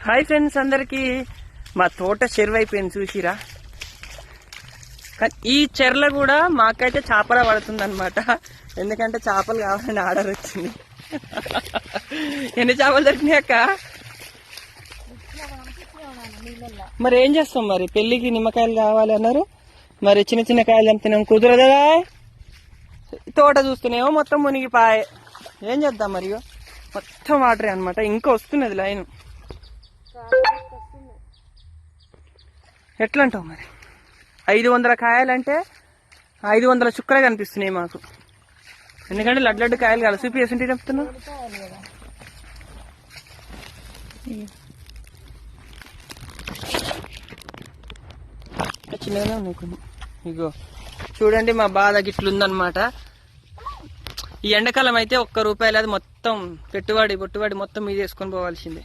Hi friends, అందరికి మా తోట చెరువు అయిపోయింది చూసిరా. కానీ ఈ చెరువులో కూడా మాకైతే చేపల పడుతుంది అనమాట. ఎందుకంటే చేపలు కావాలని ఆర్డర్ వచ్చింది. ఎన్ని చేపలు దొరికినాయి అక్క? మరి ఏం చేస్తాం, మరి పెళ్లికి నిమ్మకాయలు కావాలి అన్నారు. మరి చిన్న చిన్న కాయలు చంపినాం, కుదరదా. తోట చూస్తున్నామో మొత్తం మునిగిపాయే. ఏం చేద్దాం మరి, మొత్తం వాటరే అనమాట. ఇంకా వస్తున్నది లైన్. ఎట్లా అంటావు మరి? 500 కాయలంటే 500 చుక్కలే కనిపిస్తున్నాయి మాకు. ఎందుకంటే లడ్లడ్డు కాయలు కాదు. చూపి ఎసంటి చెప్తున్నావు. చిన్నగానే ఉన్నాయి కొన్ని. ఇగో చూడండి, మా బాధ గిట్లుందనమాట. ఈ ఎండాకాలం అయితే ₹1 అది మొత్తం పెట్టుబడి మొత్తం మీద వేసుకొని పోవాల్సిందే.